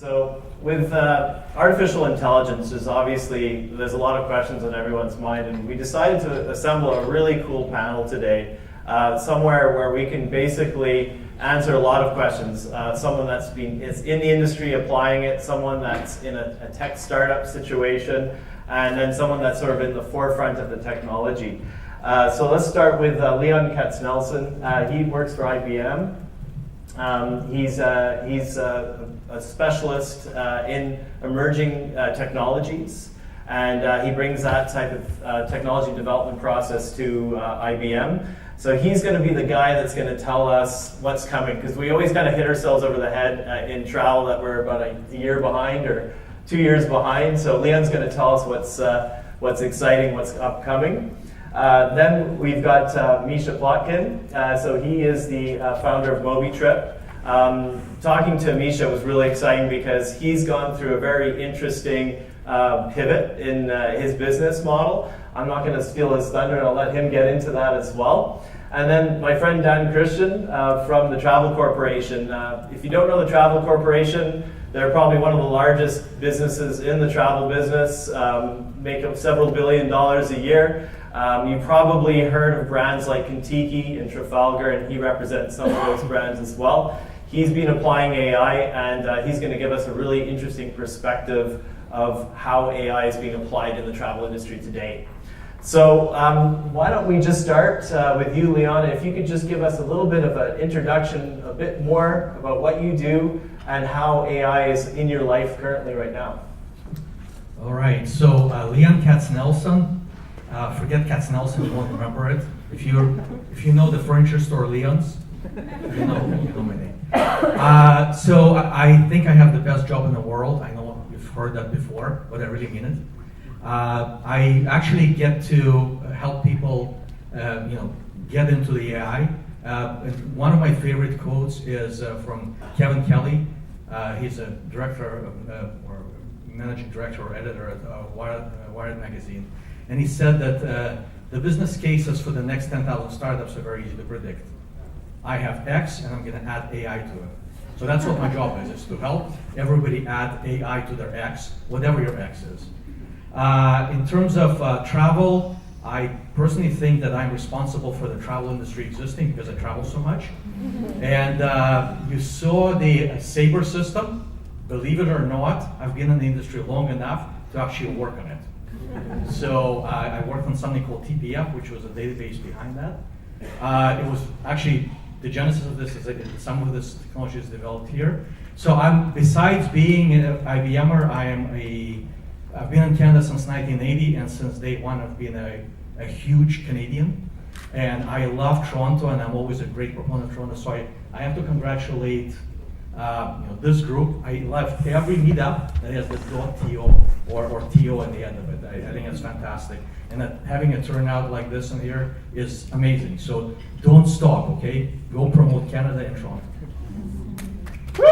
So with artificial intelligence, there's a lot of questions on everyone's mind, and we decided to assemble a really cool panel today, somewhere where we can basically answer a lot of questions. Someone is in the industry applying it, someone that's in a tech startup situation, and then someone that's sort of in the forefront of the technology. So let's start with Leon Katznelson. He works for IBM. He's a specialist in emerging technologies, and he brings that type of technology development process to IBM. So he's going to be the guy that's going to tell us what's coming, because we always kind of hit ourselves over the head in travel that we're about a year behind or 2 years behind. So Leon's going to tell us what's exciting, what's upcoming. Then we've got Misha Plotkin. So he is the founder of MobyTrip. Talking to Misha was really exciting because he's gone through a very interesting pivot in his business model. I'm not going to steal his thunder, and I'll let him get into that as well. And then my friend Dan Christian from the Travel Corporation. If you don't know the Travel Corporation, they're probably one of the largest businesses in the travel business, make up several $1 billion a year. You probably heard of brands like Kentucky and Trafalgar, and he represents some of those brands as well. He's been applying AI, and he's going to give us a really interesting perspective of how AI is being applied in the travel industry today. So why don't we just start with you, Leon. If you could just give us a little bit of an introduction, a bit more about what you do and how AI is in your life currently right now. All right, so Leon Katznelson. Forget Katznelson, you won't remember it. If you know the furniture store Leon's, you know my name. So I think I have the best job in the world. I know you've heard that before, but I really mean it. I actually get to help people, get into the AI. And one of my favorite quotes is from Kevin Kelly. He's a director or managing director or editor at Wired magazine. And he said that the business cases for the next 10,000 startups are very easy to predict. I have X, and I'm going to add AI to it. So that's what my job is to help everybody add AI to their X, whatever your X is. In terms of travel, I personally think that I'm responsible for the travel industry existing because I travel so much. And you saw the Sabre system. Believe it or not, I've been in the industry long enough to actually work on it. So I worked on something called TPF, which was a database behind that. It was actually, the genesis of this is that some of this technology is developed here. So besides being an IBMer, I've been in Canada since 1980, and since day one I've been a huge Canadian. And I love Toronto, and I'm always a great proponent of Toronto. So I have to congratulate this group. I love every meetup that has the .to or TO at the end of it. I think it's fantastic. And that having a turnout like this in here is amazing. So don't stop, okay? Go promote Canada and Toronto. Woo!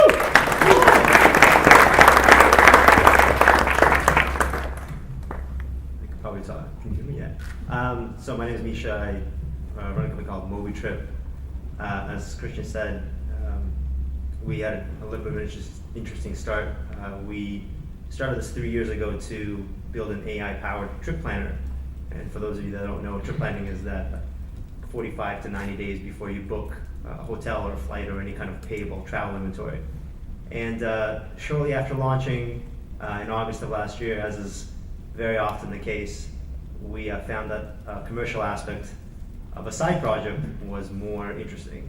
Probably talk. Can you hear me yet? So my name is Misha. I run a company called MobyTrip. As Christian said, we had a little bit of an interesting start. We started this 3 years ago to build an AI-powered trip planner. And for those of you that don't know, trip planning is that 45 to 90 days before you book a hotel or a flight or any kind of payable travel inventory. And shortly after launching in August of last year, as is very often the case, we found that commercial aspect of a side project was more interesting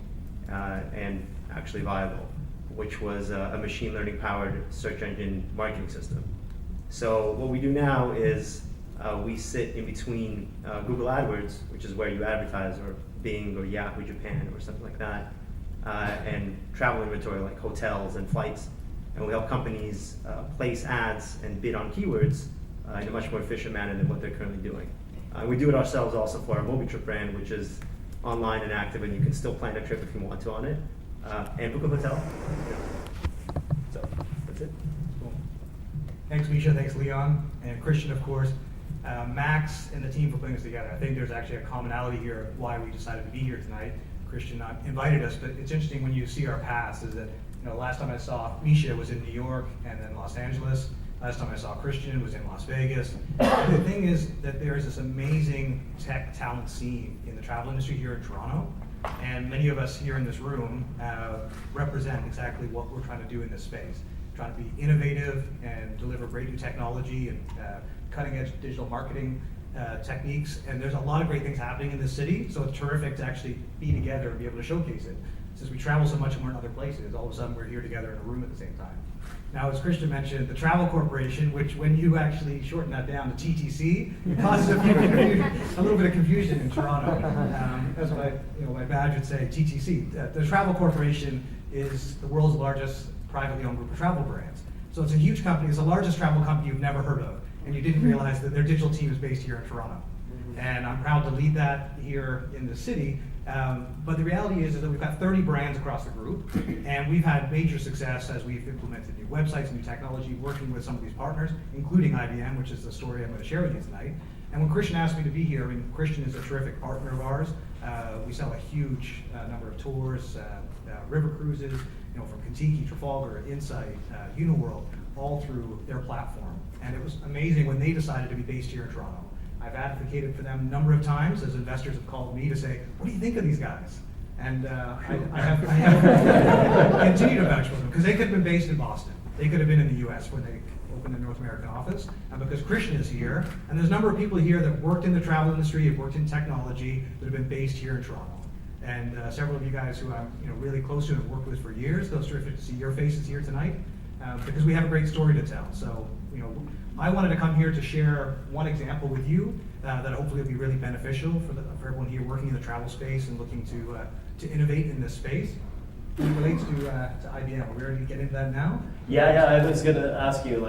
and actually viable, which was a machine learning powered search engine marketing system. So what we do now is we sit in between Google AdWords, which is where you advertise, or Bing or Yahoo Japan or something like that, and travel inventory like hotels and flights. And we help companies place ads and bid on keywords in a much more efficient manner than what they're currently doing. We do it ourselves also for our MobyTrip brand, which is online and active, and you can still plan a trip if you want to on it, and book a hotel. So that's it. Cool. Thanks, Misha. Thanks, Leon, and Christian, of course. Max and the team for putting this together. I think there's actually a commonality here of why we decided to be here tonight. Christian invited us, but it's interesting when you see our past is that Last time I saw Misha was in New York and then Los Angeles. Last time I saw Christian was in Las Vegas. And the thing is that there is this amazing tech talent scene in the travel industry here in Toronto. And many of us here in this room represent exactly what we're trying to do in this space. Trying to be innovative and deliver great new technology and cutting edge digital marketing techniques. And there's a lot of great things happening in this city, so it's terrific to actually be together and be able to showcase it. Since we travel so much and we're in other places, all of a sudden we're here together in a room at the same time. Now, as Christian mentioned, the Travel Corporation, which when you actually shorten that down to TTC, it causes a little bit of confusion in Toronto. That's what my badge would say, TTC. The Travel Corporation is the world's largest privately owned group of travel brands. So it's a huge company. It's the largest travel company you've never heard of, and you didn't realize that their digital team is based here in Toronto. And I'm proud to lead that here in the city. But the reality is that we've got 30 brands across the group, and we've had major success as we've implemented new websites, new technology, working with some of these partners, including IBM, which is the story I'm going to share with you tonight. And when Christian asked me to be here, I mean, Christian is a terrific partner of ours. We sell a huge number of tours, river cruises, from Kentucky, Trafalgar, Insight, Uniworld, all through their platform. And it was amazing when they decided to be based here in Toronto. I've advocated for them a number of times as investors have called me to say, what do you think of these guys? And I have continued to vouch for them because they could have been based in Boston. They could have been in the US when they opened their North American office. And because Christian is here, and there's a number of people here that worked in the travel industry, have worked in technology, that have been based here in Toronto. And several of you guys who I'm really close to and have worked with for years, those terrific to see your faces here tonight because we have a great story to tell. So, I wanted to come here to share one example with you that hopefully will be really beneficial for everyone here working in the travel space and looking to innovate in this space. It relates to IBM. Are we ready to get into that now? Yeah, I was going to ask you,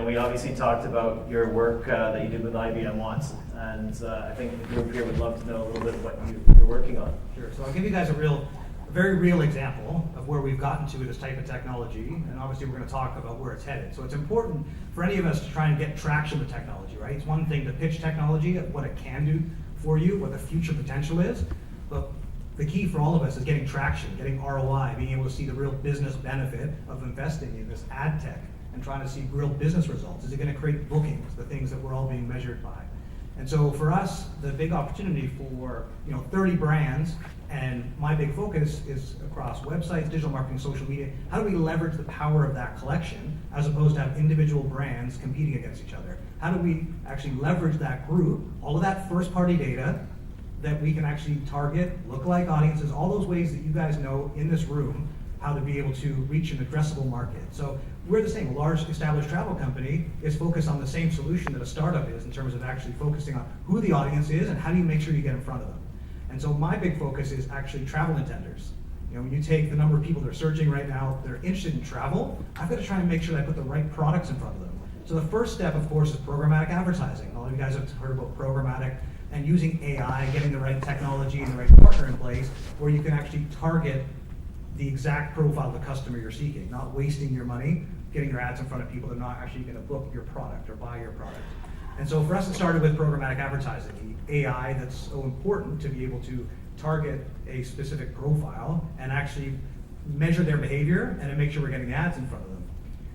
we obviously talked about your work that you did with IBM Watson, and I think the group here would love to know a little bit of what you're working on. Sure. So I'll give you guys a very real example of where we've gotten to with this type of technology, and obviously we're going to talk about where it's headed. So it's important for any of us to try and get traction with technology, right? It's one thing to pitch technology, what it can do for you, what the future potential is, but the key for all of us is getting traction, getting ROI, being able to see the real business benefit of investing in this ad tech and trying to see real business results. Is it going to create bookings, the things that we're all being measured by? And so for us, the big opportunity for 30 brands, and my big focus is across websites, digital marketing, social media. How do we leverage the power of that collection as opposed to have individual brands competing against each other? How do we actually leverage that group, all of that first-party data that we can actually target, lookalike audiences, all those ways that you guys know in this room how to be able to reach an addressable market. So we're the same. A large established travel company is focused on the same solution that a startup is in terms of actually focusing on who the audience is and how do you make sure you get in front of them. And so my big focus is actually travel intenders. When you take the number of people that are searching right now, that are interested in travel, I've got to try and make sure that I put the right products in front of them. So the first step, of course, is programmatic advertising. All of you guys have heard about programmatic and using AI, getting the right technology and the right partner in place where you can actually target the exact profile of the customer you're seeking, not wasting your money, getting your ads in front of people that are not actually going to book your product or buy your product. And so for us, it started with programmatic advertising, the AI that's so important to be able to target a specific profile and actually measure their behavior and then make sure we're getting ads in front of them.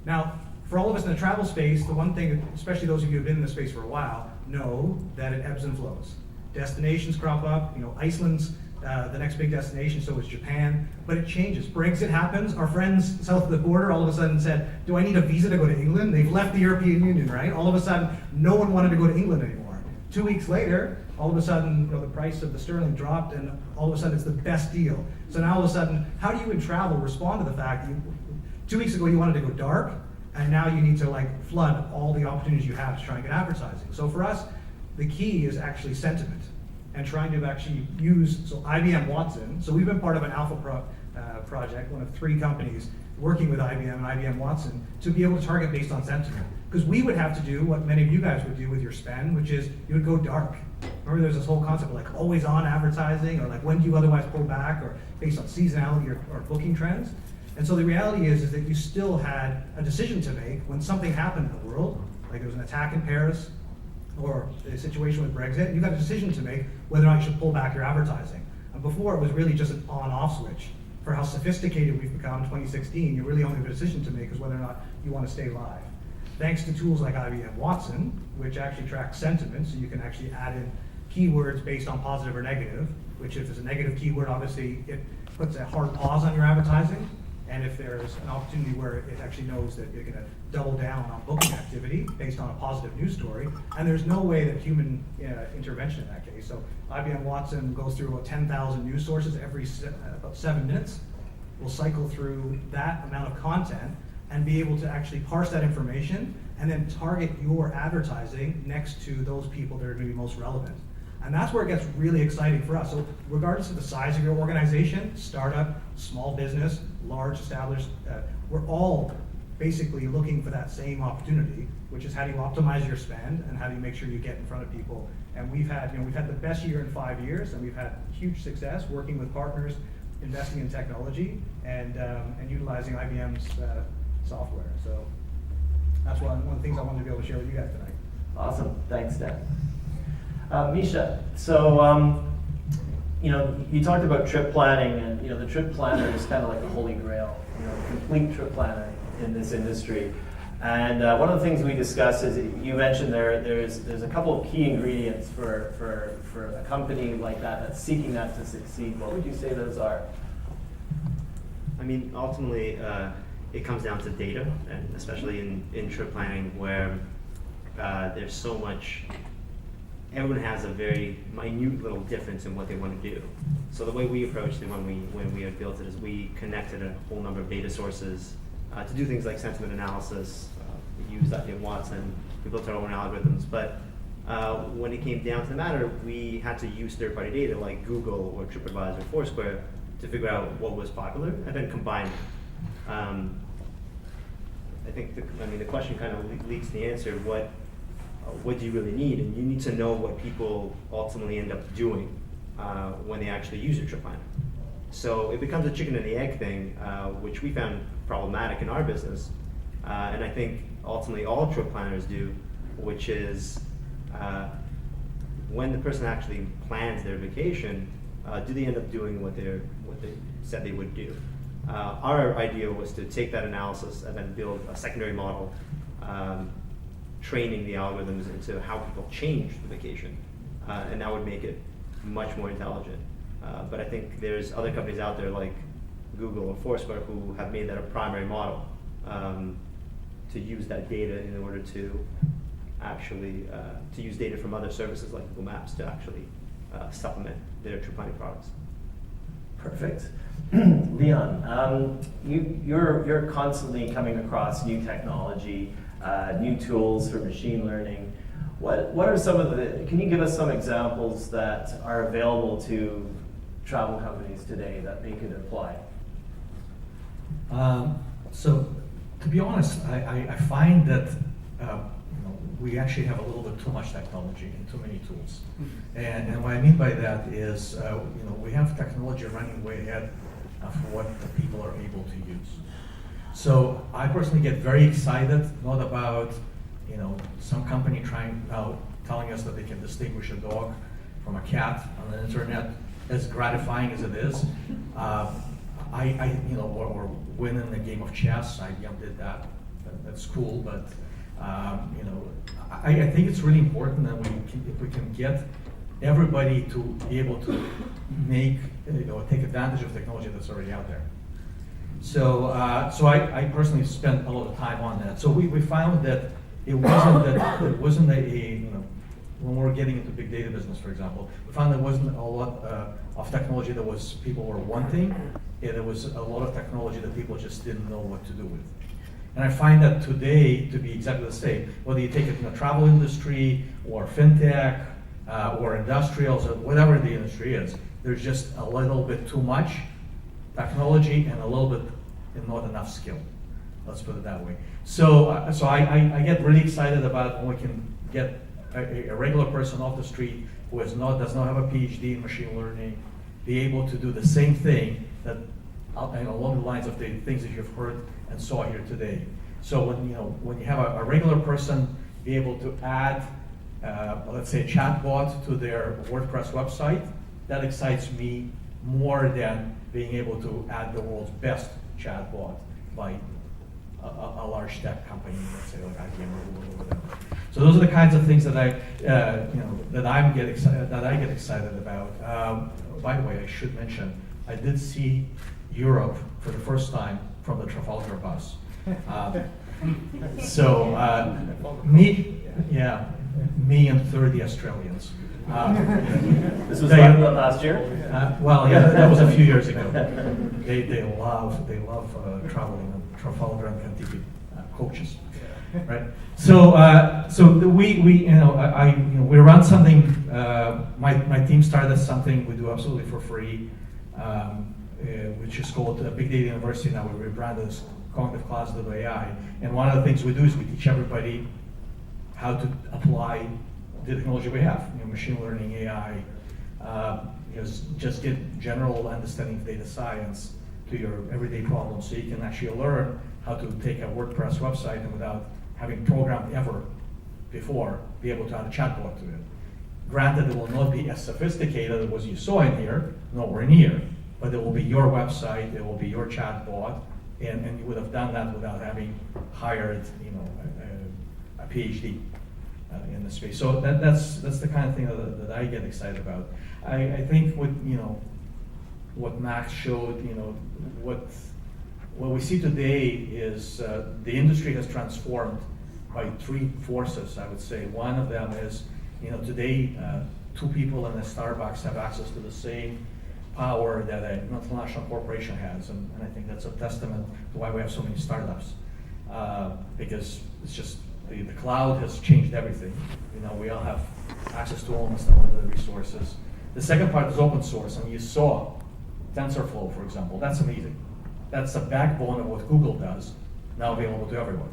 Now, for all of us in the travel space, the one thing, especially those of you who've been in the space for a while, know that it ebbs and flows. Destinations crop up, Iceland's the next big destination, so is Japan, but it changes. Brexit happens, our friends south of the border all of a sudden said, do I need a visa to go to England? They've left the European Union, right? All of a sudden, no one wanted to go to England anymore. 2 weeks later, all of a sudden, the price of the sterling dropped and all of a sudden it's the best deal. So now all of a sudden, how do you in travel respond to the fact that 2 weeks ago you wanted to go dark, and now you need to flood all the opportunities you have to try and get advertising. So for us, the key is actually sentiment and trying to actually use, so IBM Watson, so we've been part of an alpha project, one of 3 companies working with IBM and IBM Watson to be able to target based on sentiment. Because we would have to do what many of you guys would do with your spend, which is you would go dark. Remember there's this whole concept of always on advertising or when do you otherwise pull back or based on seasonality or booking trends. And so the reality is that you still had a decision to make when something happened in the world, like there was an attack in Paris or a situation with Brexit, you got a decision to make whether or not you should pull back your advertising. And before it was really just an on-off switch. for how sophisticated we've become in 2016, you really only have a decision to make is whether or not you want to stay live. Thanks to tools like IBM Watson, which actually tracks sentiment, so you can actually add in keywords based on positive or negative, which if it's a negative keyword, obviously it puts a hard pause on your advertising. And if there's an opportunity where it actually knows that you're going to double down on booking activity based on a positive news story, and there's no way that human intervention in that case. So IBM Watson goes through about 10,000 news sources every about 7 minutes. We'll cycle through that amount of content and be able to actually parse that information and then target your advertising next to those people that are going to be most relevant. And that's where it gets really exciting for us. So regardless of the size of your organization, startup, small business, large established, we're all basically looking for that same opportunity, which is how do you optimize your spend and how do you make sure you get in front of people. And we've had the best year in 5 years, and we've had huge success working with partners, investing in technology, and utilizing IBM's software. So that's one of the things I wanted to be able to share with you guys tonight. Awesome, thanks, Dan. Misha, so you talked about trip planning, and the trip planner is kind of like the holy grail, complete trip planner in this industry. And one of the things we discussed is you mentioned there's a couple of key ingredients for a company like that that's seeking that to succeed. What would you say those are? I mean, ultimately, it comes down to data, and especially in trip planning, where there's so much. Everyone has a very minute little difference in what they want to do. So the way we approached it when we had built it is we connected a whole number of data sources to do things like sentiment analysis. We used IBM Watson. We built our own algorithms. But when it came down to the matter, we had to use third-party data like Google or TripAdvisor, Foursquare to figure out what was popular and then combine it. I think the question kind of leads to the answer. What do you really need? And you need to know what people ultimately end up doing when they actually use your trip planner. So it becomes a chicken and the egg thing, which we found problematic in our business. And I think ultimately all trip planners do, which is when the person actually plans their vacation, do they end up doing what they said they would do? Our idea was to take that analysis and then build a secondary model, training the algorithms into how people change the vacation, and that would make it much more intelligent. But I think there's other companies out there like Google or Foursquare who have made that a primary model to use that data in order to actually to use data from other services like Google Maps to actually supplement their trip planning products. Perfect. Leon, you're constantly coming across new technology, new tools for machine learning. What are some of can you give us some examples that are available to travel companies today that they could apply? So to be honest, I find that we actually have a little bit too much technology and too many tools. And what I mean by that is we have technology running way ahead of what the people are able to use. So I personally get very excited, not about some company telling us that they can distinguish a dog from a cat on the internet, as gratifying as it is. Or winning a game of chess. IBM did that. That's cool, but I think it's really important that if we can get everybody to be able to take advantage of technology that's already out there. So I personally spent a lot of time on that. So we found that it wasn't when we're getting into big data business, for example, we found there wasn't a lot of technology that people were wanting, and there was a lot of technology that people just didn't know what to do with. And I find that today to be exactly the same, whether you take it in the travel industry or fintech or industrials or whatever the industry is, there's just a little bit too much technology and a little bit and not enough skill. Let's put it that way. So I get really excited about when we can get a regular person off the street who does not have a PhD in machine learning, be able to do the same thing that along the lines of the things that you've heard and saw here today. So when you have a regular person be able to add, let's say, a chatbot to their WordPress website, that excites me more than being able to add the world's best chatbot by a large tech company, let's say like IBM or whatever. So those are the kinds of things that I get excited about. By the way, I should mention, I did see Europe for the first time from the Trafalgar bus. Me and 30 Australians. This was last year? Well, yeah, that was a few years ago. They love traveling on Trafalgar and Kentucky coaches, right? So we run something. My team started something we do absolutely for free, which is called Big Data University. Now we rebranded as Cognitive Classes of AI. And one of the things we do is we teach everybody how to apply the technology we have, machine learning, AI, just get general understanding of data science to your everyday problems, so you can actually learn how to take a WordPress website and without having programmed ever before, be able to add a chatbot to it. Granted, it will not be as sophisticated as what you saw in here, nowhere near, but it will be your website, it will be your chatbot, and you would have done that without having hired, a PhD. In the space, so that's the kind of thing that I get excited about. I think what Max showed, what we see today is the industry has transformed by three forces. I would say one of them is today two people in a Starbucks have access to the same power that a multinational corporation has, and I think that's a testament to why we have so many startups, because it's just the cloud has changed everything. We all have access to almost unlimited resources. The second part is open source, and you saw TensorFlow, for example. That's amazing. That's the backbone of what Google does, now available to everyone.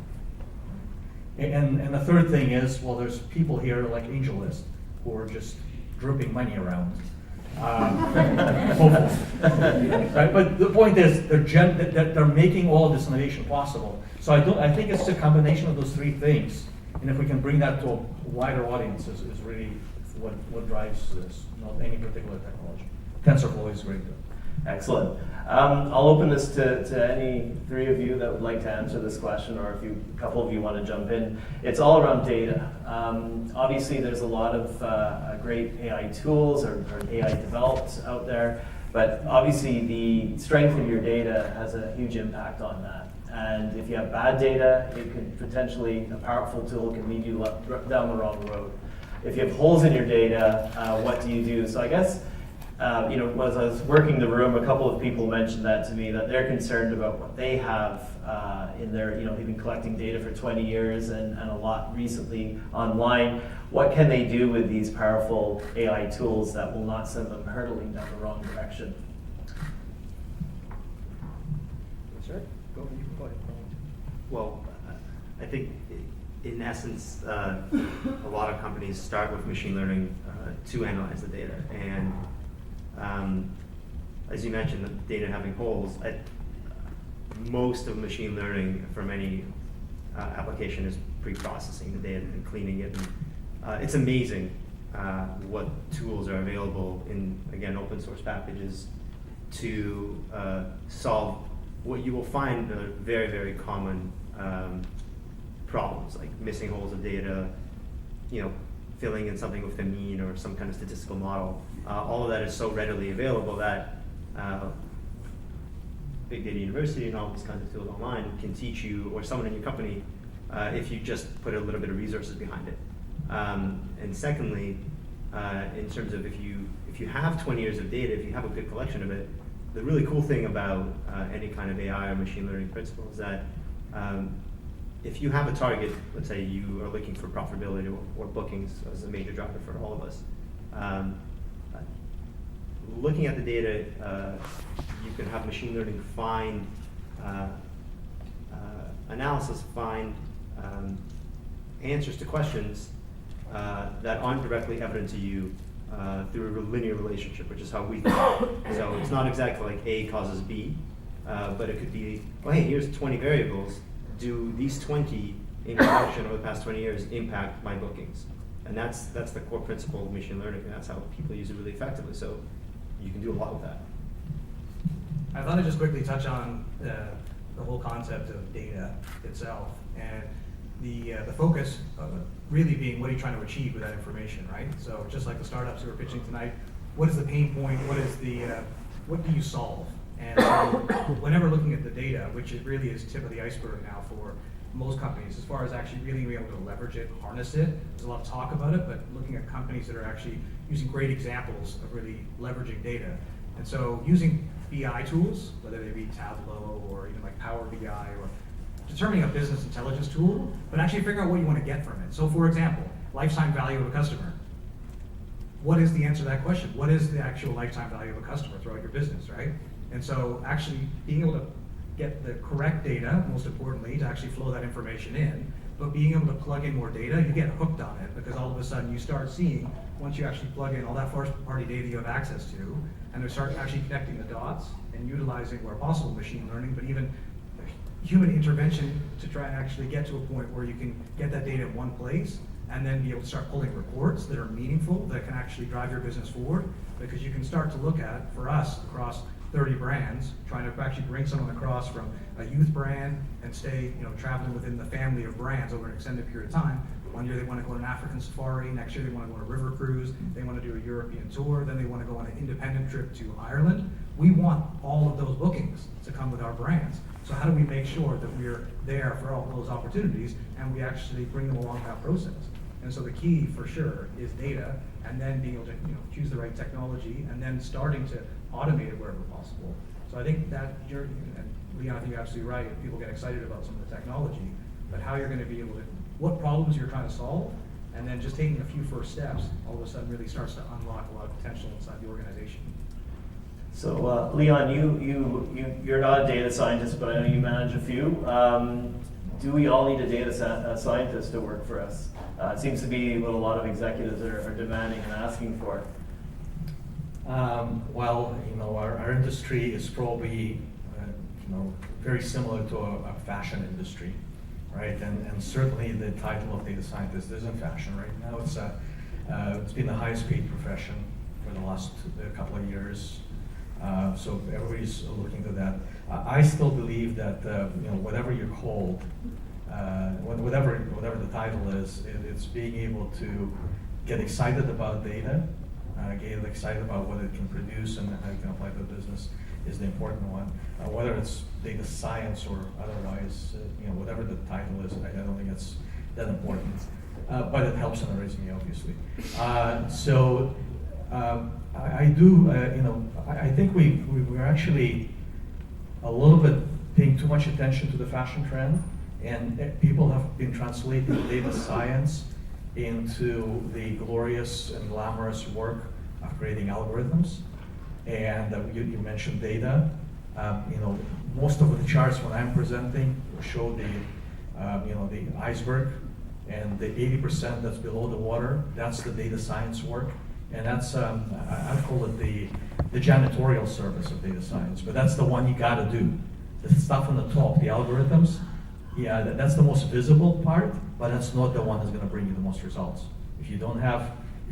And the third thing is, well, there's people here like AngelList who are just dripping money around. Hopefully. Right? But the point is, they're making all of this innovation possible. So I think it's a combination of those three things, and if we can bring that to a wider audience, is really what drives this, not any particular technology. TensorFlow is great. Excellent. I'll open this to any three of you that would like to answer this question, or if a couple of you want to jump in. It's all around data. Obviously, there's a lot of great AI tools or AI developed out there, but obviously the strength of your data has a huge impact on that. And if you have bad data, it could potentially, a powerful tool can lead you down the wrong road. If you have holes in your data, what do you do? So I guess, as I was working the room, a couple of people mentioned that to me, that they're concerned about what they have in their, they've been collecting data for 20 years and a lot recently online. What can they do with these powerful AI tools that will not send them hurtling down the wrong direction? Sure. Go ahead. Well, I think in essence, a lot of companies start with machine learning to analyze the data. And as you mentioned, the data having holes, most of machine learning from any application is pre-processing the data and cleaning it. And, it's amazing what tools are available in, again, open source packages to solve what you will find are very, very common problems, like missing holes of data, filling in something with a mean or some kind of statistical model. All of that is so readily available that Big Data University and all these kinds of tools online can teach you, or someone in your company, if you just put a little bit of resources behind it. And secondly, in terms of if you have 20 years of data, if you have a good collection of it, the really cool thing about any kind of AI or machine learning principle is that if you have a target, let's say you are looking for profitability or bookings as a major driver for all of us, looking at the data, you can have machine learning find analysis, find answers to questions that aren't directly evident to you through a linear relationship, which is how we think. So it's not exactly like A causes B, but it could be, well, hey, here's 20 variables. Do these 20 in conjunction over the past 20 years impact my bookings? And that's the core principle of machine learning, and that's how people use it really effectively. So you can do a lot with that. I thought I'd just quickly touch on the whole concept of data itself, and the focus of it really being what are you trying to achieve with that information, right? So just like the startups who are pitching tonight, what is the pain point? What do you solve? And so whenever looking at the data, which it really is tip of the iceberg now for most companies, as far as actually really being able to leverage it, harness it, there's a lot of talk about it, but looking at companies that are actually using great examples of really leveraging data. And so using BI tools, whether they be Tableau or even like Power BI, or determining a business intelligence tool, but actually figuring out what you want to get from it. So for example, lifetime value of a customer. What is the answer to that question? What is the actual lifetime value of a customer throughout your business, right? And so actually being able to get the correct data, most importantly, to actually flow that information in, but being able to plug in more data, you get hooked on it, because all of a sudden you start seeing, once you actually plug in all that first-party data you have access to, and they start actually connecting the dots and utilizing, where possible, machine learning, but even human intervention to try and actually get to a point where you can get that data in one place and then be able to start pulling reports that are meaningful, that can actually drive your business forward, because you can start to look at, for us, across 30 brands, trying to actually bring someone across from a youth brand and stay, traveling within the family of brands over an extended period of time. One year they want to go on an African safari, next year they want to go on a river cruise, they want to do a European tour, then they want to go on an independent trip to Ireland. We want all of those bookings to come with our brands. So how do we make sure that we're there for all those opportunities and we actually bring them along that process? And so the key for sure is data, and then being able to choose the right technology, and then starting to automate it wherever possible. So I think that you're, and Leon, I think you're absolutely right, people get excited about some of the technology, but how you're going to be able to, what problems you're trying to solve, and then just taking a few first steps, all of a sudden really starts to unlock a lot of potential inside the organization. So Leon, you're not a data scientist, but I know you manage a few. Do we all need a data scientist to work for us? It seems to be what a lot of executives are demanding and asking for. Well, our industry is probably, very similar to a fashion industry, right? And certainly the title of data scientist is in fashion right now. It's been the highest paid profession for the last couple of years. So everybody's looking to that. I still believe that whatever you're called, whatever the title is, it's being able to get excited about data, get excited about what it can produce and how you can apply to the business is the important one. Whether it's data science or otherwise, whatever the title is, I don't think it's that important. But it helps in the resume, obviously. I think we're actually a little bit paying too much attention to the fashion trend, and people have been translating data science into the glorious and glamorous work of creating algorithms. And you mentioned data. Most of the charts when I'm presenting show the iceberg, and the 80% that's below the water, that's the data science work. And that's, I call it the janitorial service of data science, but that's the one you gotta do. The stuff on the top, the algorithms, yeah, that's the most visible part, but that's not the one that's gonna bring you the most results. If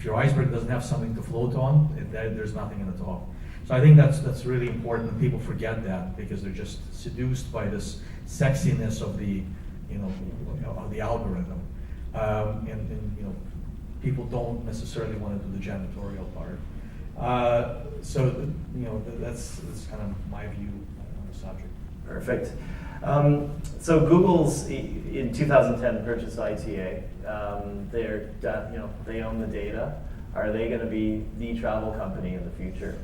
your iceberg doesn't have something to float on, there's nothing in the top. So I think that's really important, and people forget that because they're just seduced by this sexiness of the algorithm. People don't necessarily want to do the janitorial part. That's kind of my view on the subject. Perfect. So Google's in 2010 purchased ITA. They own the data. Are they going to be the travel company in the future?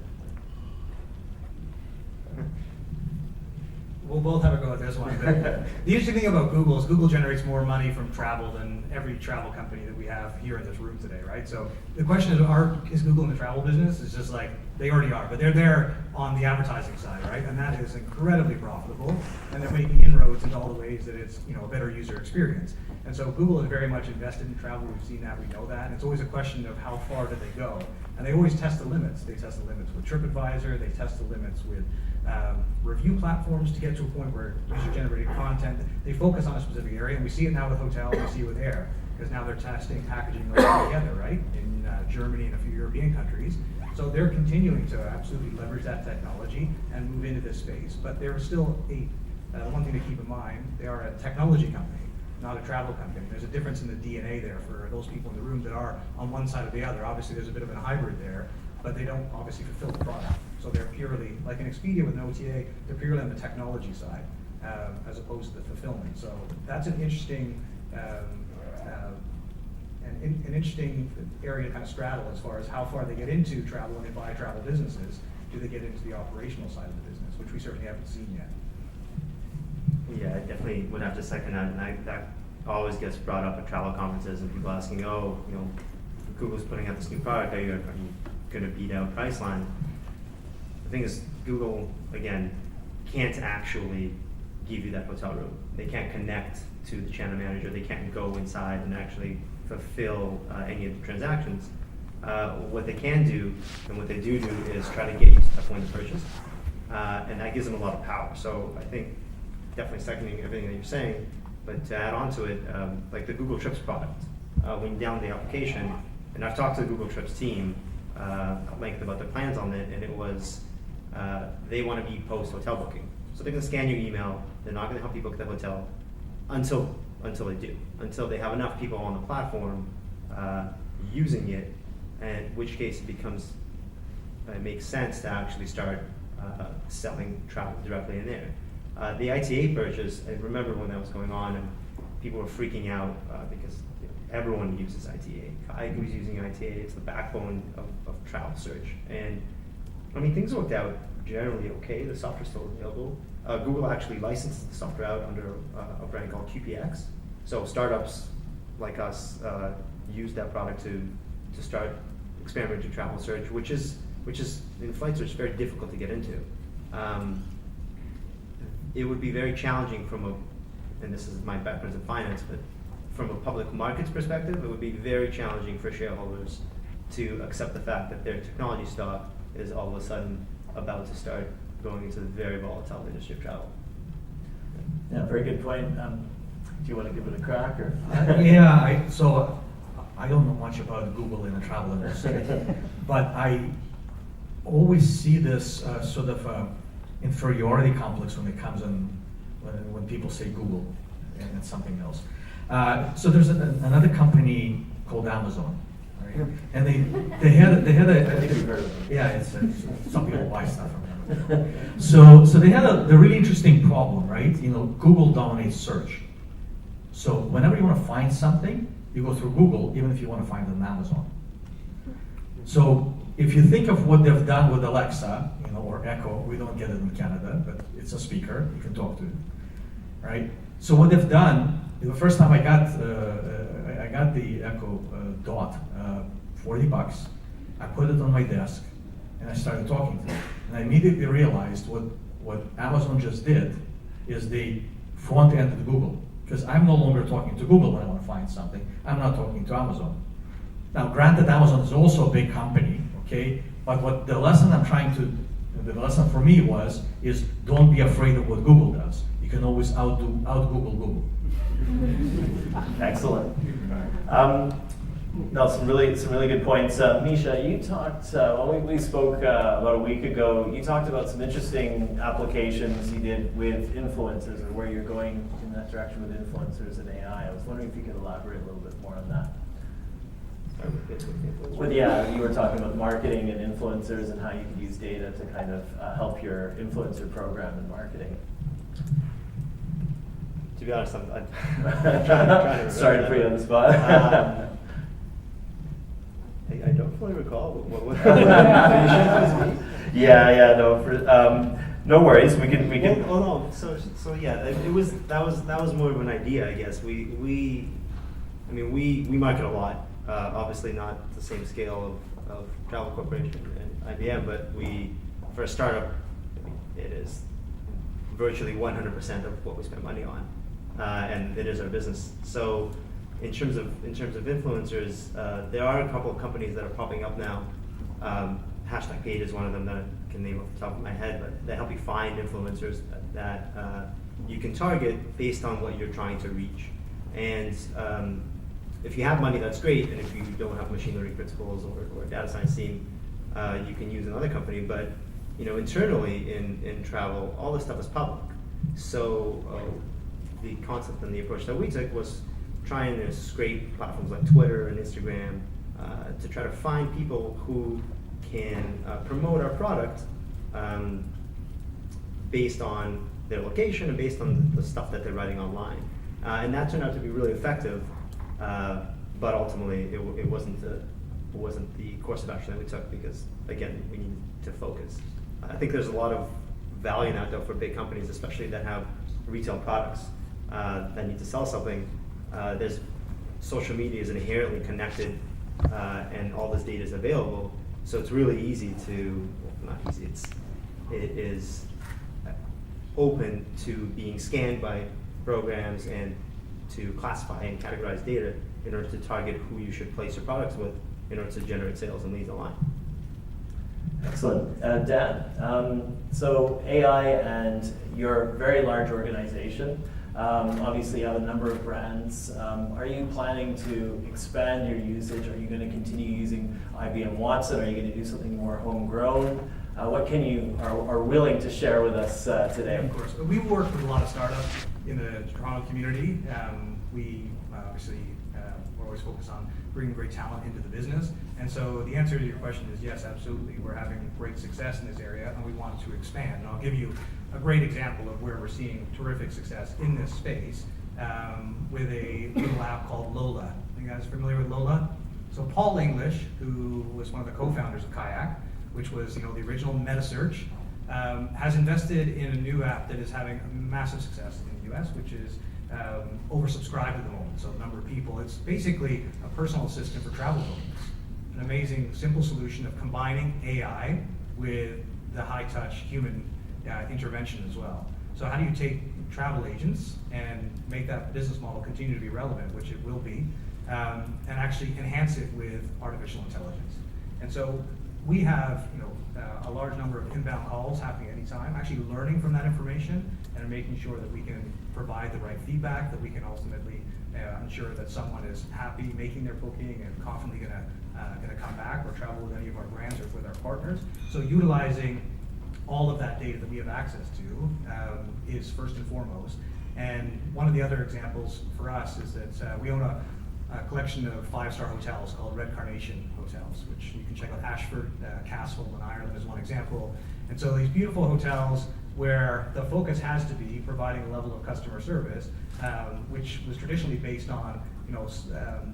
We'll both have a go at this one. But the interesting thing about Google is Google generates more money from travel than every travel company that we have here in this room today, right? So the question is Google in the travel business? It's just like, they already are, but they're there on the advertising side, right? And that is incredibly profitable, and they're making inroads into all the ways that it's a better user experience. And so Google is very much invested in travel. We've seen that, we know that. And it's always a question of how far do they go? And they always test the limits. They test the limits with TripAdvisor, they test the limits with review platforms to get to a point where user-generated content, they focus on a specific area, and we see it now with hotel, we see it with air, because now they're testing packaging those together, right? In Germany and a few European countries. So they're continuing to absolutely leverage that technology and move into this space, but they're still one thing to keep in mind, they are a technology company, not a travel company. There's a difference in the DNA there for those people in the room that are on one side or the other. Obviously, there's a bit of a hybrid there, but they don't obviously fulfill the product. So they're purely, like an Expedia with an OTA, they're purely on the technology side, as opposed to the fulfillment. So that's an interesting, an interesting area to kind of straddle as far as how far they get into travel when they buy travel businesses. Do they get into the operational side of the business, which we certainly haven't seen yet. Yeah, I definitely would have to second that, and that always gets brought up at travel conferences and people asking, oh, you know, Google's putting out this new product, are you going to beat out Priceline? The thing is, Google, again, can't actually give you that hotel room. They can't connect to the channel manager, they can't go inside and actually fulfill any of the transactions. What they can do, and what they do is try to get you to the point of purchase, and that gives them a lot of power. So I think definitely seconding everything that you're saying, but to add on to it, like the Google Trips product, when you download the application, and I've talked to the Google Trips team at length about their plans on it, and it was, they want to be post-hotel booking. So they're going to scan your email, they're not going to help you book the hotel until they do, until they have enough people on the platform using it, in which case it makes sense to actually start selling travel directly in there. The ITA purchase, I remember when that was going on and people were freaking out because everyone uses ITA. I was using ITA, it's the backbone of travel search. And I mean, things worked out generally okay, the software's still available. Google actually licensed the software out under a brand called QPX. So startups like us use that product to start experimenting travel search, which is in flight search very difficult to get into. It would be very challenging and this is my background in finance, but from a public markets perspective, it would be very challenging for shareholders to accept the fact that their technology stock is all of a sudden about to start going into the very volatile industry of travel. Yeah, very good point. Do you want to give it a crack, or? So I don't know much about Google in the travel industry, but I always see this sort of inferiority complex when it comes in, when people say Google and it's something else. So there's another company called Amazon, right? And they had I think we've heard of them. yeah, it's some people buy stuff from them. So they had a really interesting problem, right? You know, Google dominates search. So whenever you want to find something, you go through Google, even if you want to find it on Amazon. So if you think of what they've done with Alexa, you know, or Echo, we don't get it in Canada, but it's a speaker, you can talk to it, right? So what they've done, the first time I got the Echo Dot, $40. I put it on my desk, and I started talking to it. And I immediately realized what Amazon just did is they front-ended Google. Because I'm no longer talking to Google when I want to find something. I'm not talking to Amazon. Now, granted, Amazon is also a big company, okay? But the lesson for me is don't be afraid of what Google does. You can always out-Google Google. Excellent. No, some really good points. Misha, you talked, when we spoke about a week ago, you talked about some interesting applications you did with influencers, or where you're going in that direction with influencers and AI. I was wondering if you could elaborate a little bit more on that. But yeah, you were talking about marketing and influencers and how you could use data to kind of help your influencer program and marketing. To be honest, I'm trying to Sorry to put you on the spot. I don't fully recall what no worries. We can. Oh no. So yeah, that was more of an idea, I guess. We market a lot. Obviously not the same scale of Travel Corporation and IBM, but for a startup, it is virtually 100% of what we spend money on, and it is our business. So in terms of influencers, there are a couple of companies that are popping up now. Hashtag Paid is one of them that I can name off the top of my head, but they help you find influencers that you can target based on what you're trying to reach. And if you have money, that's great. And if you don't have machine learning principles or a data science team, you can use another company, but internally in travel, all this stuff is public. So the concept and the approach that we took was trying to scrape platforms like Twitter and Instagram to try to find people who can promote our product based on their location and based on the stuff that they're writing online. And that turned out to be really effective, but ultimately it wasn't the course of action that we took because, again, we needed to focus. I think there's a lot of value in that, though, for big companies, especially that have retail products that need to sell something. There's social media is inherently connected, and all this data is available. So it's really easy to, well, not easy, it is open to being scanned by programs and to classify and categorize data in order to target who you should place your products with in order to generate sales and leads online. Excellent. Dan, so AI and your very large organization, obviously you have a number of brands. Are you planning to expand your usage? Are you going to continue using IBM Watson? Are you going to do something more homegrown? What can you are willing to share with us today? Of course. We work with a lot of startups in the Toronto community. We obviously we're always focused on bringing great talent into the business. And so the answer to your question is yes, absolutely. We're having great success in this area and we want to expand. And I'll give you a great example of where we're seeing terrific success in this space with a little app called Lola. Are you guys familiar with Lola? So Paul English, who was one of the co-founders of Kayak, which was the original meta search, has invested in a new app that is having massive success in the US, which is oversubscribed at the moment. So the number of people, it's basically a personal assistant for travel bookings. An amazing, simple solution of combining AI with the high-touch human intervention as well. So how do you take travel agents and make that business model continue to be relevant, which it will be, and actually enhance it with artificial intelligence? And so we have a large number of inbound calls happening at any time, actually learning from that information and making sure that we can provide the right feedback, that we can ultimately ensure that someone is happy making their booking and confidently going to come back or travel with any of our brands or with our partners. So utilizing all of that data that we have access to is first and foremost. And one of the other examples for us is that we own a collection of 5-star hotels called Red Carnation Hotels, which you can check out. Ashford Castle in Ireland is one example. And so these beautiful hotels where the focus has to be providing a level of customer service, which was traditionally based on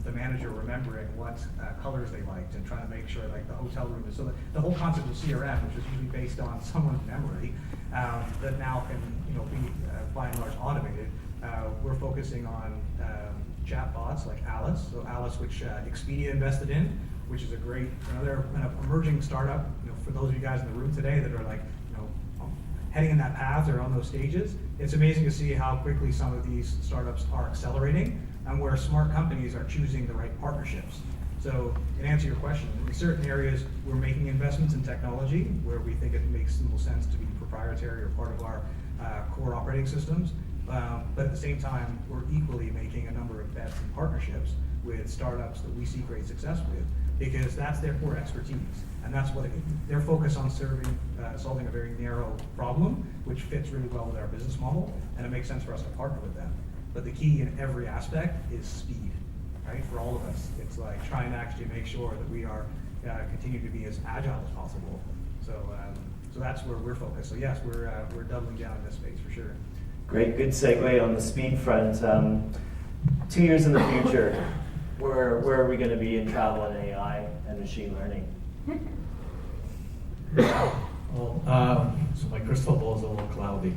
the manager remembering what colors they liked and trying to make sure like the hotel room is, so the whole concept of CRM, which was usually based on someone's memory, that now can be by and large automated. We're focusing on chatbots like Alice. So Alice, which Expedia invested in, which is another kind of emerging startup. For those of you guys in the room today that are like heading in that path or on those stages, it's amazing to see how quickly some of these startups are accelerating and where smart companies are choosing the right partnerships. So in answer to your question, in certain areas we're making investments in technology where we think it makes the most sense to be proprietary or part of our core operating systems. But at the same time, we're equally making a number of bets and partnerships with startups that we see great success with, because that's their core expertise. And that's what they're focused on solving a very narrow problem, which fits really well with our business model, and it makes sense for us to partner with them. But the key in every aspect is speed, right? For all of us, it's like trying to actually make sure that we are continue to be as agile as possible. So that's where we're focused. So yes, we're doubling down in this space for sure. Great, good segue on the speed front. 2 years in the future, where are we going to be in travel and AI and machine learning? Well, so my crystal ball is a little cloudy.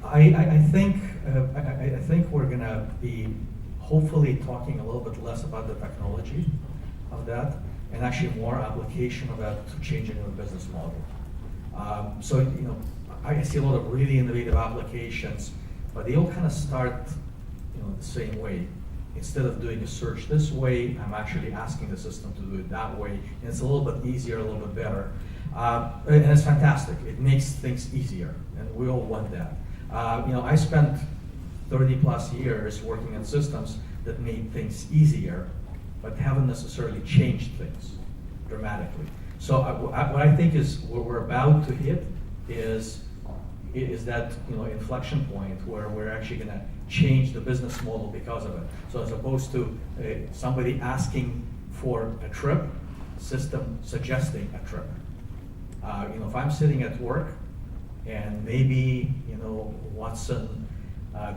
I think we're going to be hopefully talking a little bit less about the technology of that and actually more application of that to changing the business model. So I see a lot of really innovative applications, but they all kind of start the same way. Instead of doing a search this way, I'm actually asking the system to do it that way, and it's a little bit easier, a little bit better. And it's fantastic. It makes things easier, and we all want that. I spent 30 plus years working on systems that made things easier, but haven't necessarily changed things. dramatically. So what I think is what we're about to hit is that inflection point where we're actually going to change the business model because of it. So as opposed to somebody asking for a trip, system suggesting a trip. If I'm sitting at work and maybe Watson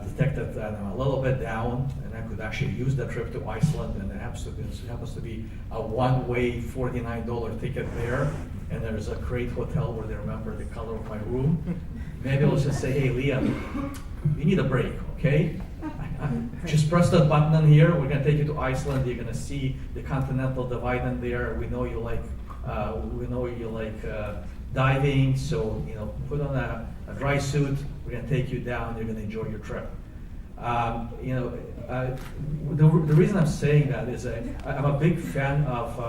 detected that I'm a little bit down and I could actually use that trip to Iceland, and it happens to be a one-way $49 ticket there, and there's a great hotel where they remember the color of my room. Maybe I'll just say, hey, Liam, you need a break, okay? Just press that button in here. We're gonna take you to Iceland. You're gonna see the continental divide in there. We know you like diving, so put on a dry suit. We're gonna take you down. You're gonna enjoy your trip. The reason I'm saying that is I'm a big fan of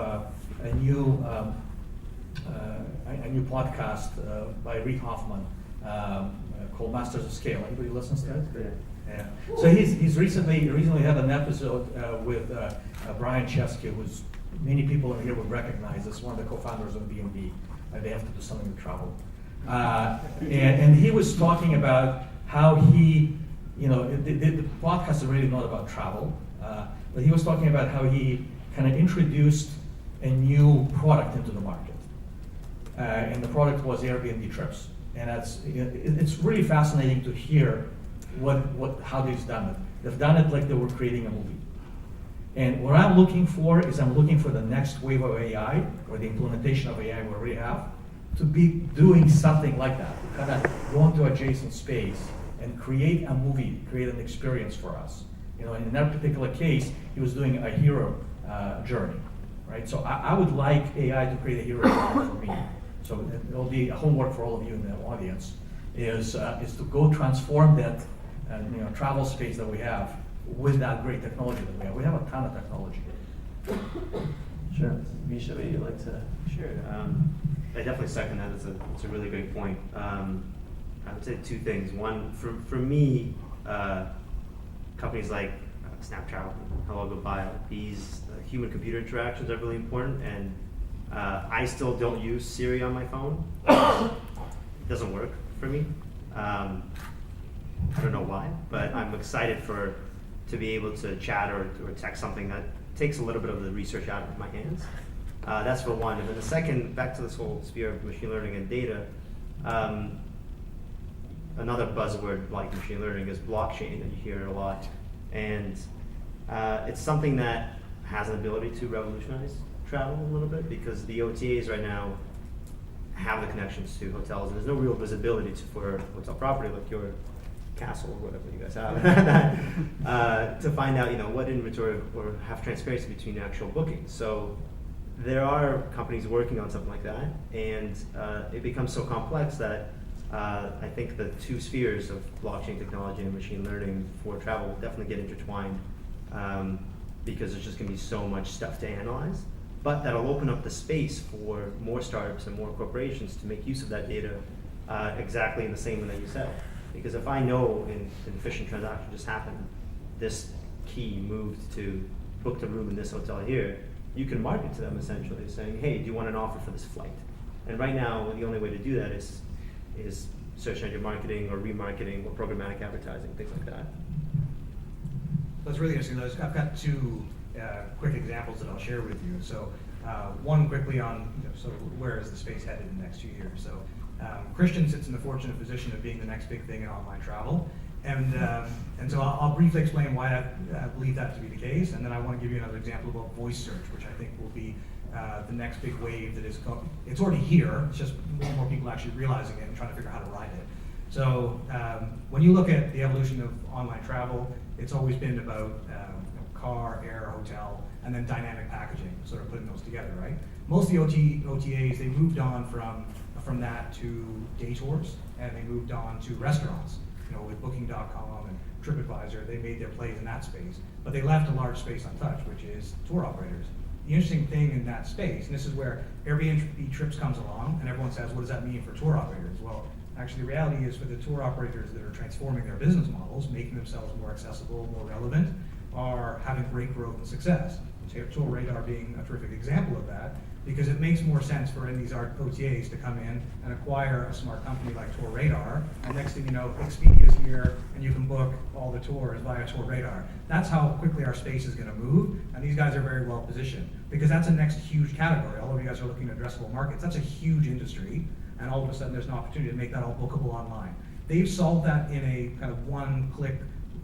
a new podcast by Reid Hoffman called Masters of Scale. Anybody listens to it? Yeah. So he's recently had an episode with Brian Chesky, who's many people in here would recognize as one of the co-founders of B&B. They have to do something with travel. And he was talking about how he, the podcast is really not about travel, but he was talking about how he kind of introduced a new product into the market. And the product was Airbnb trips. And it's really fascinating to hear how they've done it. They've done it like they were creating a movie. And what I'm looking for is the next wave of AI, or the implementation of AI we already have, to be doing something like that, to kind of go into adjacent space and create a movie, create an experience for us. In that particular case, he was doing a hero journey, right? So I would like AI to create a hero journey for me. So it'll be a homework for all of you in the audience, is to go transform that travel space that we have with that great technology that we have. We have a ton of technology. Sure. Misha, would you like to? Sure. I definitely second that. It's a really great point. I would say two things. One, for me, companies like Snapchat, Hello Goodbye, these human-computer interactions are really important. And I still don't use Siri on my phone. It doesn't work for me. I don't know why, but I'm excited to be able to chat or text something that takes a little bit of the research out of my hands. That's for one. And then the second, back to this whole sphere of machine learning and data, another buzzword like machine learning is blockchain, and you hear it a lot. And it's something that has an ability to revolutionize travel a little bit, because the OTAs right now have the connections to hotels, and there's no real visibility for hotel property like your castle or whatever you guys have to find out what inventory or have transparency between actual bookings. So there are companies working on something like that, and it becomes so complex that I think the two spheres of blockchain technology and machine learning for travel will definitely get intertwined, because there's just going to be so much stuff to analyze. But that'll open up the space for more startups and more corporations to make use of that data exactly in the same way that you said. Because if I know in efficient transaction just happened, this key moved to book the room in this hotel here, you can market to them essentially saying, hey, do you want an offer for this flight? And right now, the only way to do that is search engine marketing or remarketing or programmatic advertising, things like that. That's really interesting. I've got two quick examples that I'll share with you. So one quickly on so where is the space headed in the next few years. So Christian sits in the fortunate position of being the next big thing in online travel. And so I'll briefly explain why I believe that to be the case, and then I want to give you another example about voice search, which I think will be the next big wave that is it's already here. It's just more and more people actually realizing it and trying to figure out how to ride it. So when you look at the evolution of online travel, it's always been about car, air, hotel, and then dynamic packaging, sort of putting those together, right? Most of the OTAs, they moved on from that to day tours, and they moved on to restaurants. With Booking.com and TripAdvisor, they made their plays in that space, but they left a large space untouched, which is tour operators. The interesting thing in that space, and this is where Airbnb Trips comes along, and everyone says, what does that mean for tour operators? Well, actually the reality is for the tour operators that are transforming their business models, making themselves more accessible, more relevant, are having great growth and success. TravelTechTO Radar being a terrific example of that, because it makes more sense for any of these OTAs to come in and acquire a smart company like Tour Radar, and next thing you know, Expedia's here, and you can book all the tours via Tour Radar. That's how quickly our space is going to move, and these guys are very well positioned, because that's a next huge category. All of you guys are looking at addressable markets. That's a huge industry, and all of a sudden there's an opportunity to make that all bookable online. They've solved that in a kind of one-click,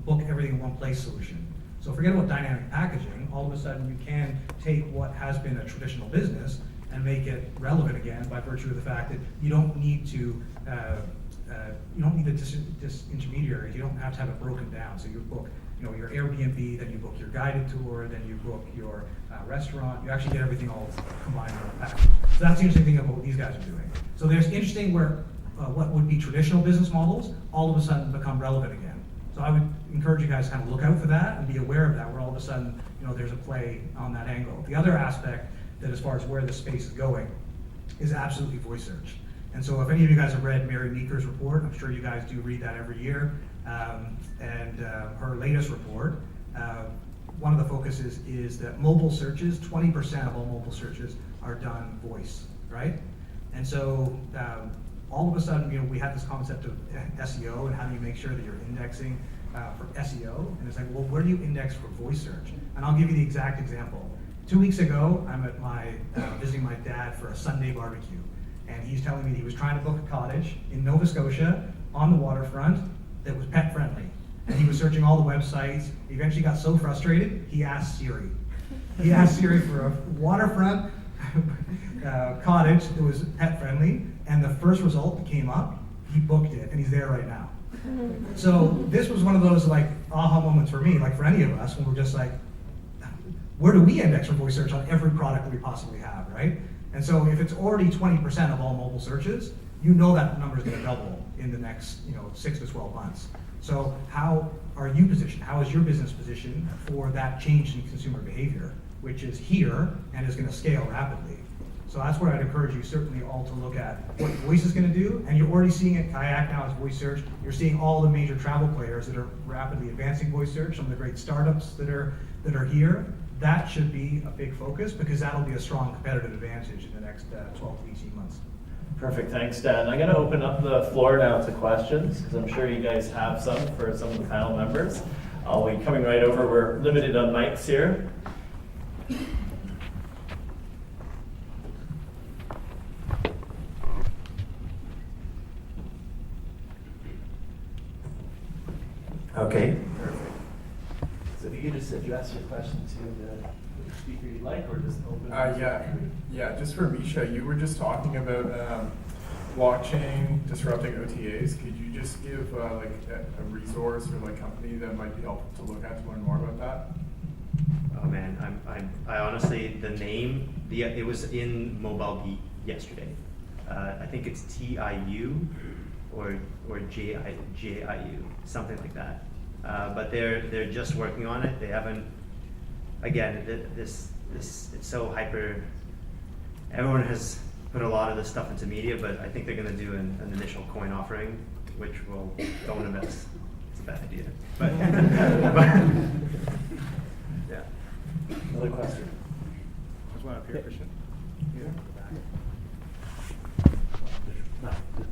book everything in one place solution. So forget about dynamic packaging. All of a sudden you can take what has been a traditional business and make it relevant again by virtue of the fact that you don't need to, the disintermediaries. You don't have to have it broken down. So you book, your Airbnb, then you book your guided tour, then you book your restaurant. You actually get everything all combined in one package. So that's the interesting thing about what these guys are doing. So there's interesting where what would be traditional business models all of a sudden become relevant again. So I would encourage you guys to kind of look out for that and be aware of that, where all of a sudden, there's a play on that angle. The other aspect that, as far as where the space is going, is absolutely voice search. And so if any of you guys have read Mary Meeker's report, I'm sure you guys do read that every year, and her latest report, one of the focuses is that mobile searches, 20% of all mobile searches are done voice, right? And so all of a sudden, we have this concept of SEO and how do you make sure that you're indexing for SEO, and it's like, well, where do you index for voice search? And I'll give you the exact example. 2 weeks ago, I'm at visiting my dad for a Sunday barbecue, and he's telling me he was trying to book a cottage in Nova Scotia on the waterfront that was pet friendly. And he was searching all the websites. He eventually got so frustrated, he asked Siri. He asked Siri for a waterfront cottage that was pet friendly, and the first result that came up, he booked it, and he's there right now. So this was one of those aha moments for me, for any of us, when we're just like, where do we index for voice search on every product that we possibly have, right? And so if it's already 20% of all mobile searches, that number is going to double in the next 6 to 12 months. So how are you positioned? How is your business positioned for that change in consumer behavior, which is here and is going to scale rapidly? So that's where I'd encourage you certainly all to look at what voice is going to do, and you're already seeing it. Kayak now is voice search. You're seeing all the major travel players that are rapidly advancing voice search, some of the great startups that are here. That should be a big focus, because that'll be a strong competitive advantage in the next 12 to 18 months. Perfect, thanks, Dan. I'm going to open up the floor now to questions, because I'm sure you guys have some for some of the panel members. I'll be coming right over. We're limited on mics here. Okay, perfect. So if you could just address your question to the speaker you'd like, or just open it? Yeah, just for Misha, you were just talking about blockchain disrupting OTAs. Could you just give a resource or company that might be helpful to look at to learn more about that? Oh man, I honestly, the name, it was in Mobile Geek yesterday. I think it's TIU or JIU, something like that. But they're just working on it. They haven't. Again, this it's so hyper. Everyone has put a lot of this stuff into media, but I think they're going to do an initial coin offering, which will don't invest. It's a bad idea. But yeah. Another question. There's one up here, Christian.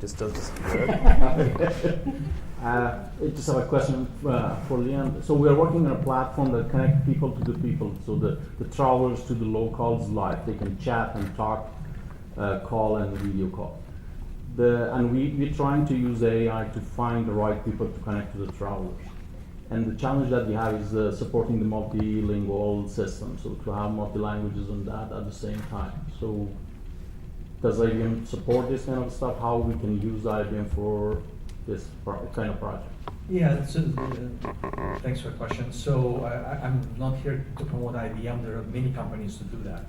Just does this good. I just have a question for Leon. So we are working on a platform that connects people to the people. So the travelers to the locals live. They can chat and talk, call and video call. And we're trying to use AI to find the right people to connect to the travelers. And the challenge that we have is supporting the multilingual system. So to have multi-languages on that at the same time. So does IBM support this kind of stuff? How we can use IBM for this kind of project? Yeah, thanks for the question. So I'm not here to promote IBM. There are many companies to do that,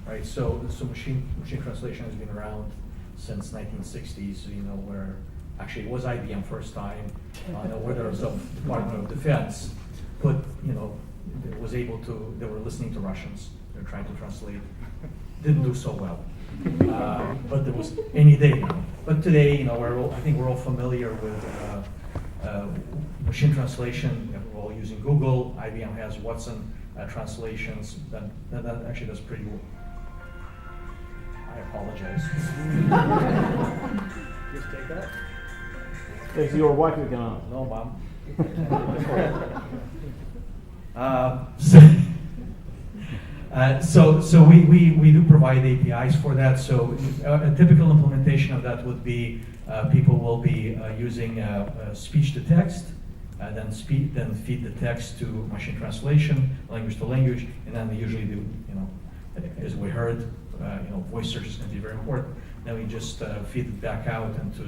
right? So machine translation has been around since 1960s. Where actually it was IBM first time on the orders of Department of Defense, but it was able to. They were listening to Russians. They're trying to translate. Didn't do so well. But there was any day now. But today, I think we're all familiar with machine translation. We're all using Google. IBM has Watson translations. That actually does pretty well. I apologize. Just take that. If your wife, you can. No, Bob. So we do provide APIs for that. So a typical implementation of that would be people will be using speech to text, then feed the text to machine translation, language to language, and then they usually do, as we heard, voice search is going to be very important. Then we just feed it back out into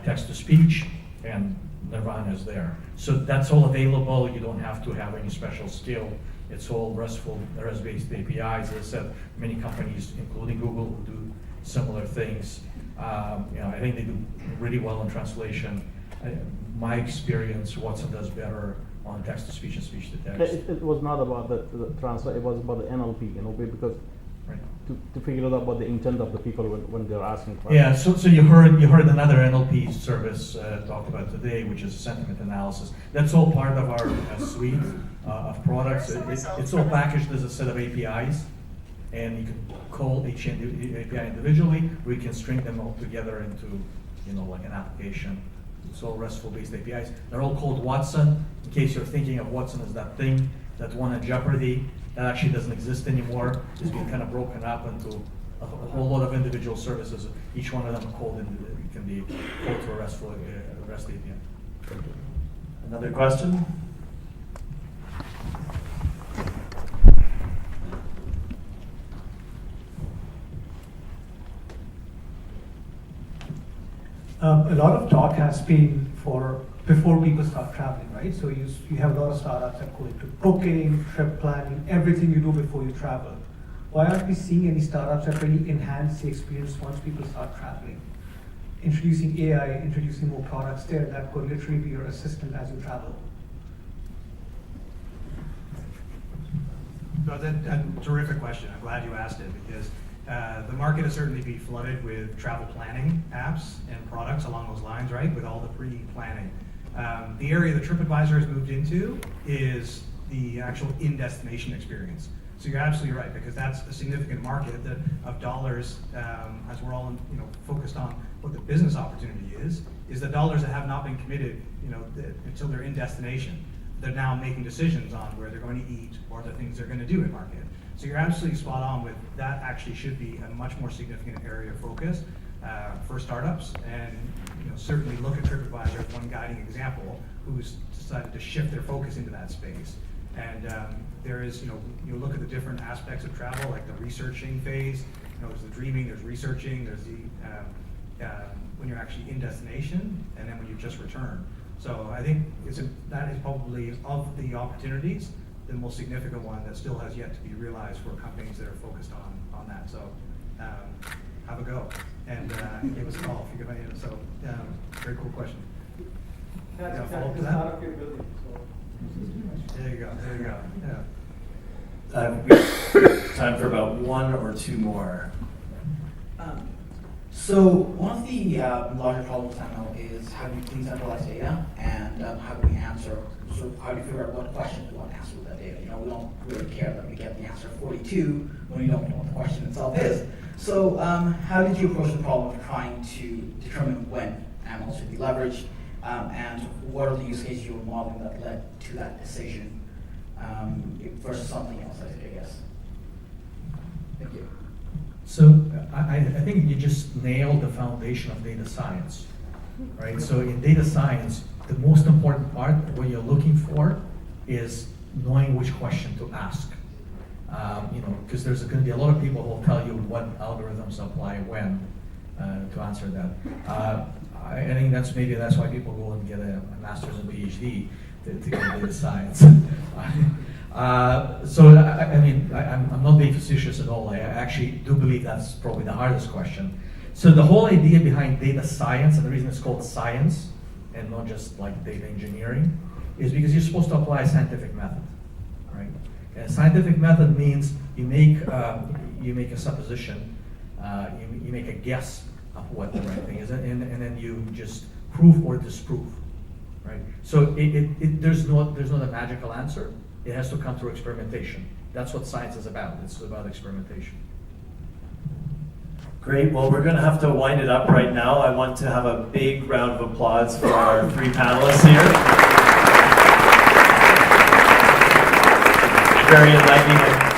text to speech, and Nirvana is there. So that's all available. You don't have to have any special skill. It's all RESTful, REST-based APIs. As I said, many companies, including Google, will do similar things. I think they do really well in translation. My experience, Watson does better on text-to-speech and speech-to-text. It was not about the translate. It was about the NLP, because Right. to figure out about the intent of the people when they're asking questions. Yeah, so you heard another NLP service talked about today, which is sentiment analysis. That's all part of our suite of products. It's all packaged as a set of APIs, and you can call each API individually, or you can string them all together into, like an application. It's all RESTful-based APIs. They're all called Watson. In case you're thinking of Watson as that thing that won at Jeopardy, that actually doesn't exist anymore. It's been kind of broken up into a whole lot of individual services. Each one of them can be called to a REST API. Another question? A lot of talk has been for before people start traveling, right? So you have a lot of startups that go into booking, trip planning, everything you do before you travel. Why aren't we seeing any startups that really enhance the experience once people start traveling? Introducing AI, introducing more products there that could literally be your assistant as you travel. That's a terrific question. I'm glad you asked it, because the market has certainly been flooded with travel planning apps and products along those lines, right? With all the pre-planning. The area that TripAdvisor has moved into is the actual in-destination experience. So you're absolutely right, because that's a significant market of dollars, as we're all focused on what the business opportunity is the dollars that have not been committed, until they're in destination. They're now making decisions on where they're going to eat or the things they're going to do in market. So you're absolutely spot on with that. Actually should be a much more significant area of focus for startups, and certainly look at TripAdvisor as one guiding example who's decided to shift their focus into that space. And there is, you look at the different aspects of travel, like the researching phase. There's the dreaming, there's researching, there's the when you're actually in destination, and then when you just return. So I think that is probably, of the opportunities, the most significant one that still has yet to be realized for companies that are focused on that. So have a go, and give us a call if you get any. So very cool question. That's Yeah, follow up to exactly that? startup capability. So. There you go. Yeah. We have time for about one or two more. So one of the larger problems I know is how do you clean centralized data, and how do we answer, so how do you figure out what questions we want to answer with that data? We don't really care that we get the answer 42 when we don't know what the question itself is. So how did you approach the problem of trying to determine when ML should be leveraged, and what are the use cases you were modeling that led to that decision versus something else, I guess? Thank you. So I think you just nailed the foundation of data science, right? So in data science, the most important part, what you're looking for, is knowing which question to ask. Because there's going to be a lot of people who will tell you what algorithms apply when to answer that. I think that's why people go and get a master's and PhD to get data science. I'm not being facetious at all. I actually do believe that's probably the hardest question. So the whole idea behind data science, and the reason it's called science and not just like data engineering, is because you're supposed to apply a scientific method, right? And a scientific method means you make a supposition, you make a guess of what the right thing is, and then you just prove or disprove. right? So there's not a magical answer. It has to come through experimentation. That's what science is about. It's about experimentation. Great. Well, we're going to have to wind it up right now. I want to have a big round of applause for our three panelists here. Very enlightening.